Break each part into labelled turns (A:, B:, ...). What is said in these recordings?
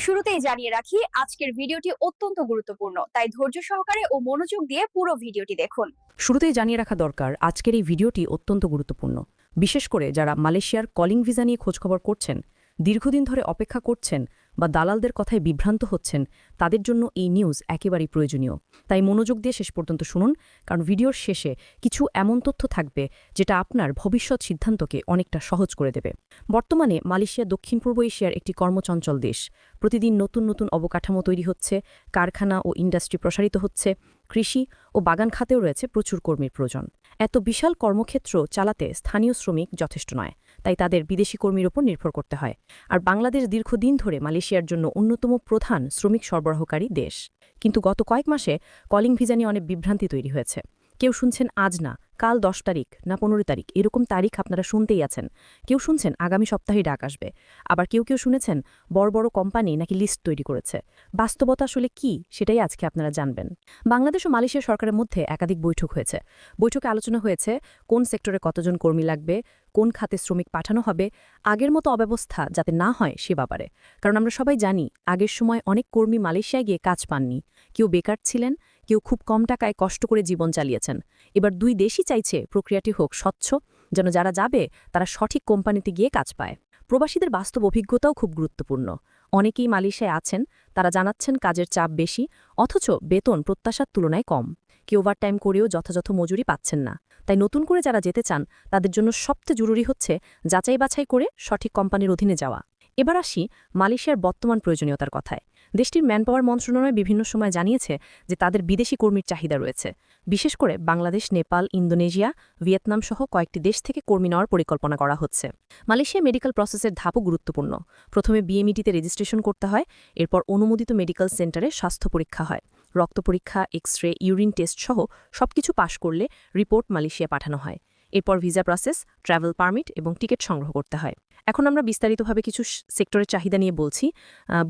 A: শুরুতেই জানিয়ে রাখি আজকের ভিডিওটি অত্যন্ত গুরুত্বপূর্ণ, তাই ধৈর্য সহকারে ও মনোযোগ দিয়ে পুরো ভিডিওটি দেখুন।
B: শুরুতেই জানিয়ে রাখা দরকার আজকের এই ভিডিওটি অত্যন্ত গুরুত্বপূর্ণ, বিশেষ করে যারা মালয়েশিয়ার কলিং ভিসা নিয়ে খোঁজখবর করছেন, দীর্ঘদিন ধরে অপেক্ষা করছেন বা দালালদের কথায় বিভ্রান্ত হচ্ছেন, তাদের জন্য এই নিউজ একেবারেই প্রয়োজনীয়। তাই মনোযোগ দিয়ে শেষ পর্যন্ত শুনুন, কারণ ভিডিওর শেষে কিছু এমন তথ্য থাকবে যেটা আপনার ভবিষ্যৎ সিদ্ধান্তকে অনেকটা সহজ করে দেবে। বর্তমানে মালয়েশিয়া দক্ষিণ পূর্ব এশিয়ার একটি কর্মচঞ্চল দেশ। প্রতিদিন নতুন নতুন অবকাঠামো তৈরি হচ্ছে, কারখানা ও ইন্ডাস্ট্রি প্রসারিত হচ্ছে, কৃষি ও বাগান খাতেও রয়েছে প্রচুর কর্মীর প্রয়োজন। এত বিশাল কর্মক্ষেত্র চালাতে স্থানীয় শ্রমিক যথেষ্ট নয়, তাই তাদের বিদেশি কর্মীর ওপর নির্ভর করতে হয়। আর বাংলাদেশ দীর্ঘদিন ধরে মালয়েশিয়ার জন্য অন্যতম প্রধান শ্রমিক সরবরাহকারী দেশ। কিন্তু গত কয়েক মাসে কলিং ভিসা নিয়ে অনেক বিভ্রান্তি তৈরি হয়েছে। কেউ শুনছেন আজ না, কাল 10 তারিখ না 15 তারিখ, এরকম তারিখ আপনারা শুনতেই আছেন। কেউ শুনছেন আগামী সপ্তাহে ডাক আসবে। আবার কেউ কেউ শুনেছেন বড় বড় কোম্পানি নাকি লিস্ট তৈরি করেছে। বাস্তবতা আসলে কি, সেটাই আজকে আপনারা জানবেন। বাংলাদেশ ও মালয়েশিয়া সরকারের মধ্যে একাধিক বৈঠক হয়েছে। বৈঠকে আলোচনা হয়েছে কোন সেক্টরে কতজন কর্মী লাগবে, কোন খাতে শ্রমিক পাঠানো হবে, আগের মতো অব্যবস্থা যাতে না হয় সে ব্যাপারে। কারণ আমরা সবাই জানি আগের সময় অনেক কর্মী মালয়েশিয়ায় গিয়ে কাজ পাননি। কেউ বেকার ছিলেন, কেউ খুব কম টাকায় কষ্ট করে জীবন চালিয়েছেন। এবার দুই দেশই চাইছে প্রক্রিয়াটি হোক স্বচ্ছ, যেন যারা যাবে তারা সঠিক কোম্পানিতে গিয়ে কাজ পায়। প্রবাসীদের বাস্তব অভিজ্ঞতাও খুব গুরুত্বপূর্ণ। অনেকেই মালয়েশিয়ায় আছেন, তারা জানাচ্ছেন কাজের চাপ বেশি, অথচ বেতন প্রত্যাশার তুলনায় কম। কেউ ওভারটাইম করেও যথাযথ মজুরি পাচ্ছেন না। তাই নতুন করে যারা যেতে চান তাদের জন্য সবচেয়ে জরুরি হচ্ছে যাচাই বাছাই করে সঠিক কোম্পানির অধীনে যাওয়া। এবার আসি মালয়েশিয়ার বর্তমান প্রয়োজনীয়তার কথায়। দেশটির ম্যানপাওয়ার মন্ত্রণালয় বিভিন্ন সময় জানিয়েছে যে তাদের বিদেশি কর্মীর চাহিদা রয়েছে। বিশেষ করে বাংলাদেশ, নেপাল, ইন্দোনেশিয়া, ভিয়েতনাম সহ কয়েকটি দেশ থেকে কর্মী নেওয়ার পরিকল্পনা করা হচ্ছে। মালয়েশিয়া মেডিকেল প্রসেসের ধাপও গুরুত্বপূর্ণ। প্রথমে বিএমইটিতে রেজিস্ট্রেশন করতে হয়, এরপর অনুমোদিত মেডিকেল সেন্টারে স্বাস্থ্য পরীক্ষা হয়। রক্ত পরীক্ষা, এক্স-রে, ইউরিন টেস্ট সহ সবকিছু পাশ করলে রিপোর্ট মালয়েশিয়া পাঠানো হয়। এরপর ভিসা প্রসেস, ট্রাভেল পারমিট এবং টিকিট সংগ্রহ করতে হয়। এখন আমরা বিস্তারিতভাবে কিছু সেক্টরের চাহিদা নিয়ে বলছি।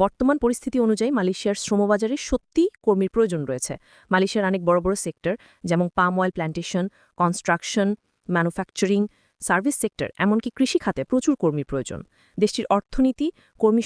B: বর্তমান পরিস্থিতি অনুযায়ী মালয়েশিয়ার শ্রমবাজারে সত্যি কর্মীর প্রয়োজন রয়েছে। মালয়েশিয়ার অনেক বড় বড় সেক্টর, যেমন palm oil plantation, construction, manufacturing, service sector, এমনকি কৃষি খাতে প্রচুর কর্মীর প্রয়োজন। দেশটির অর্থনীতি, কর্মী